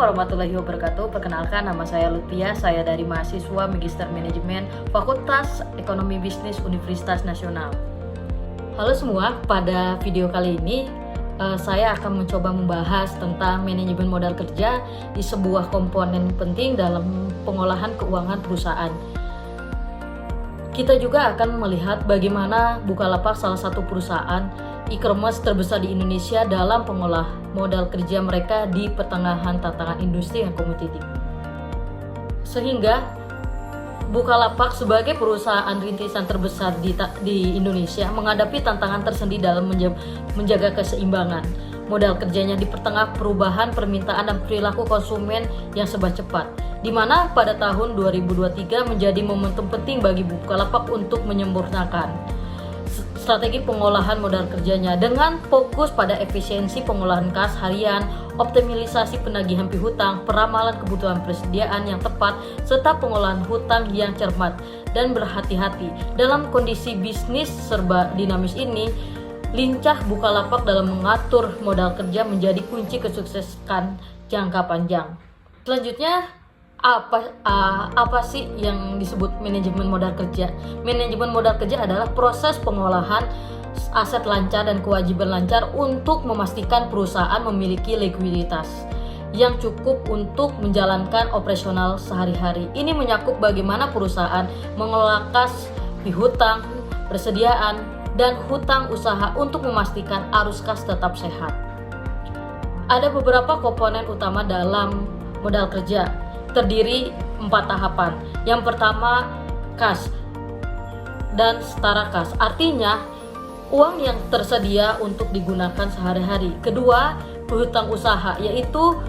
warahmatullahi wabarakatuh. Perkenalkan, nama saya Lutfia. Saya dari mahasiswa Magister Manajemen Fakultas Ekonomi Bisnis Universitas Nasional. Halo semua, pada video kali ini saya akan mencoba membahas tentang manajemen modal kerja di sebuah komponen penting dalam pengolahan keuangan perusahaan. Kita juga akan melihat bagaimana Bukalapak, salah satu perusahaan e-commerce terbesar di Indonesia, dalam pengolah modal kerja mereka di pertengahan tantangan industri yang kompetitif. Sehingga Bukalapak sebagai perusahaan rintisan terbesar di Indonesia menghadapi tantangan tersendiri dalam menjaga keseimbangan modal kerjanya di tengah perubahan permintaan dan perilaku konsumen yang serba cepat, di mana pada tahun 2023 menjadi momentum penting bagi Bukalapak untuk menyempurnakan strategi pengolahan modal kerjanya dengan fokus pada efisiensi pengolahan kas harian, optimalisasi penagihan piutang, peramalan kebutuhan persediaan yang tepat, serta pengolahan hutang yang cermat dan berhati-hati. Dalam kondisi bisnis serba dinamis ini, lincah Bukalapak dalam mengatur modal kerja menjadi kunci kesuksesan jangka panjang. Selanjutnya, apa sih yang disebut manajemen modal kerja? Manajemen modal kerja adalah proses pengolahan aset lancar dan kewajiban lancar untuk memastikan perusahaan memiliki likuiditas yang cukup untuk menjalankan operasional sehari-hari. Ini menyakup bagaimana perusahaan mengelola kas, piutang, persediaan, dan hutang usaha untuk memastikan arus kas tetap sehat. Ada beberapa komponen utama dalam modal kerja, terdiri 4 tahapan. Yang pertama, kas dan setara kas, artinya uang yang tersedia untuk digunakan sehari-hari. Kedua, piutang usaha, yaitu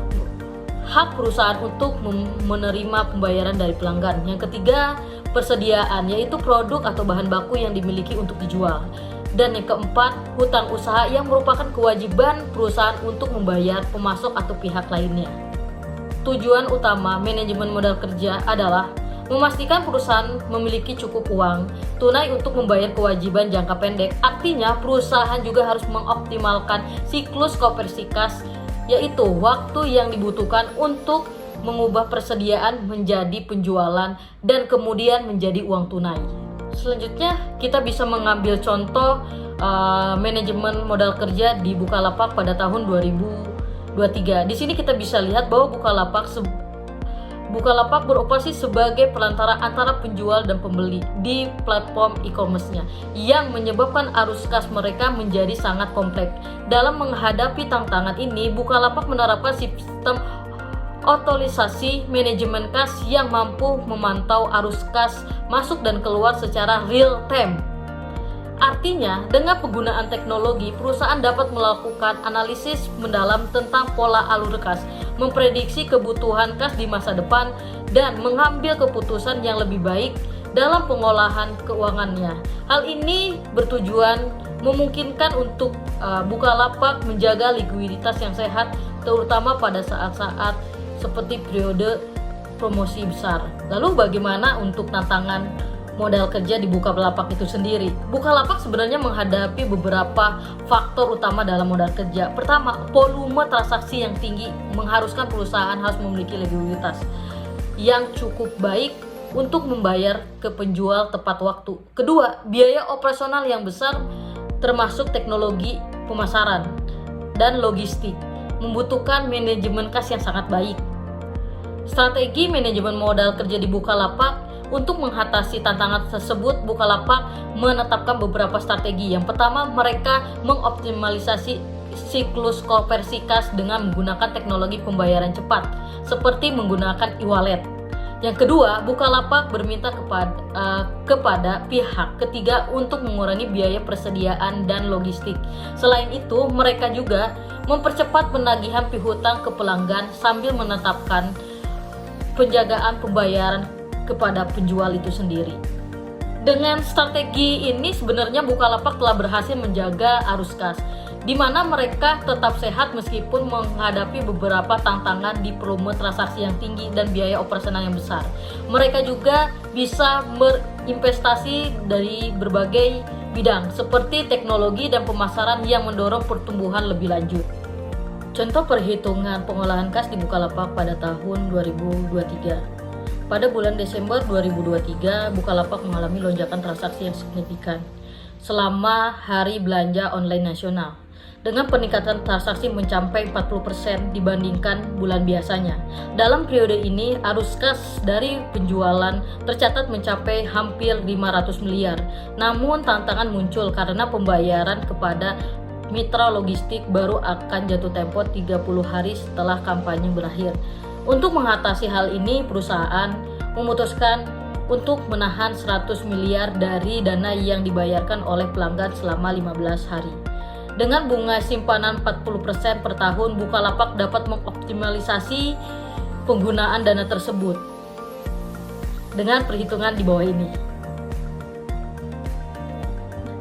hak perusahaan untuk menerima pembayaran dari pelanggan. Yang ketiga, persediaan, yaitu produk atau bahan baku yang dimiliki untuk dijual. Dan yang keempat, hutang usaha yang merupakan kewajiban perusahaan untuk membayar pemasok atau pihak lainnya. Tujuan utama manajemen modal kerja adalah memastikan perusahaan memiliki cukup uang tunai untuk membayar kewajiban jangka pendek. Artinya, perusahaan juga harus mengoptimalkan siklus konversi kas, yaitu waktu yang dibutuhkan untuk mengubah persediaan menjadi penjualan dan kemudian menjadi uang tunai. Selanjutnya, kita bisa mengambil contoh manajemen modal kerja di Bukalapak pada tahun 2023. Di sini kita bisa lihat bahwa Bukalapak beroperasi sebagai perantara antara penjual dan pembeli di platform e-commerce-nya, yang menyebabkan arus kas mereka menjadi sangat kompleks. Dalam menghadapi tantangan ini, Bukalapak menerapkan sistem otomatisasi manajemen kas yang mampu memantau arus kas masuk dan keluar secara real time. Artinya, dengan penggunaan teknologi, perusahaan dapat melakukan analisis mendalam tentang pola alur kas, memprediksi kebutuhan kas di masa depan, dan mengambil keputusan yang lebih baik dalam pengolahan keuangannya. Hal ini bertujuan memungkinkan untuk Bukalapak menjaga likuiditas yang sehat, terutama pada saat-saat seperti periode promosi besar. Lalu bagaimana untuk tantangan modal kerja di Bukalapak itu sendiri? Bukalapak sebenarnya menghadapi beberapa faktor utama dalam modal kerja. Pertama, volume transaksi yang tinggi mengharuskan perusahaan harus memiliki likuiditas yang cukup baik untuk membayar ke penjual tepat waktu. Kedua, biaya operasional yang besar termasuk teknologi pemasaran dan logistik membutuhkan manajemen kas yang sangat baik. Strategi manajemen modal kerja di Bukalapak untuk mengatasi tantangan tersebut, Bukalapak menetapkan beberapa strategi. Yang pertama, mereka mengoptimalisasi siklus konversi kas dengan menggunakan teknologi pembayaran cepat, seperti menggunakan e-wallet. Yang kedua, Bukalapak berminta kepada pihak ketiga untuk mengurangi biaya persediaan dan logistik. Selain itu, mereka juga mempercepat penagihan piutang ke pelanggan sambil menetapkan penjagaan pembayaran kepada penjual itu sendiri. Dengan strategi ini sebenarnya Bukalapak telah berhasil menjaga arus kas, di mana mereka tetap sehat meskipun menghadapi beberapa tantangan di volume transaksi yang tinggi dan biaya operasional yang besar. Mereka juga bisa berinvestasi dari berbagai bidang seperti teknologi dan pemasaran yang mendorong pertumbuhan lebih lanjut. Contoh perhitungan pengolahan kas di Bukalapak pada tahun 2023. Pada bulan Desember 2023, Bukalapak mengalami lonjakan transaksi yang signifikan selama Hari Belanja Online Nasional, dengan peningkatan transaksi mencapai 40% dibandingkan bulan biasanya. Dalam periode ini, arus kas dari penjualan tercatat mencapai hampir 500 miliar. Namun tantangan muncul karena pembayaran kepada mitra logistik baru akan jatuh tempo 30 hari setelah kampanye berakhir. Untuk mengatasi hal ini, perusahaan memutuskan untuk menahan 100 miliar dari dana yang dibayarkan oleh pelanggan selama 15 hari. Dengan bunga simpanan 40% per tahun, Bukalapak dapat mengoptimalisasi penggunaan dana tersebut dengan perhitungan di bawah ini.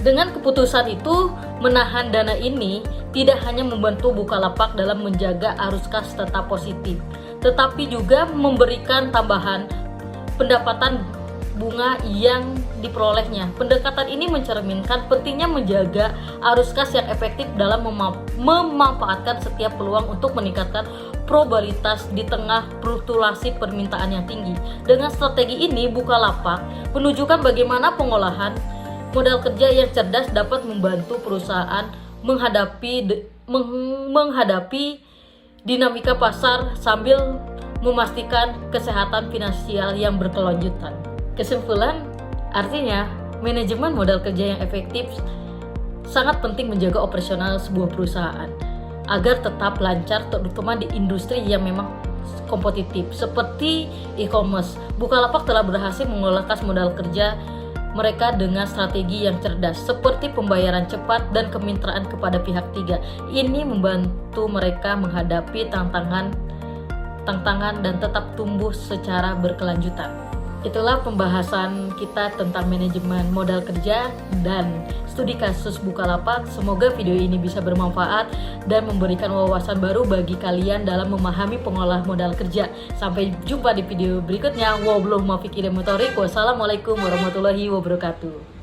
Dengan keputusan itu, menahan dana ini tidak hanya membantu Bukalapak dalam menjaga arus kas tetap positif, tetapi juga memberikan tambahan pendapatan bunga yang diperolehnya. Pendekatan ini mencerminkan pentingnya menjaga arus kas yang efektif dalam memanfaatkan setiap peluang untuk meningkatkan probabilitas di tengah fluktuasi permintaan yang tinggi. Dengan strategi ini, Bukalapak menunjukkan bagaimana pengolahan modal kerja yang cerdas dapat membantu perusahaan menghadapi dinamika pasar sambil memastikan kesehatan finansial yang berkelanjutan. Kesimpulan, artinya manajemen modal kerja yang efektif sangat penting menjaga operasional sebuah perusahaan agar tetap lancar, terutama di industri yang memang kompetitif seperti e-commerce. Bukalapak telah berhasil mengolah kas modal kerja mereka dengan strategi yang cerdas seperti pembayaran cepat dan kemitraan kepada pihak tiga. Ini membantu mereka menghadapi tantangan dan tetap tumbuh secara berkelanjutan. Itulah pembahasan kita tentang manajemen modal kerja dan studi kasus Bukalapak. Semoga video ini bisa bermanfaat dan memberikan wawasan baru bagi kalian dalam memahami pengolah modal kerja. Sampai jumpa di video berikutnya. Wassalamualaikum warahmatullahi wabarakatuh.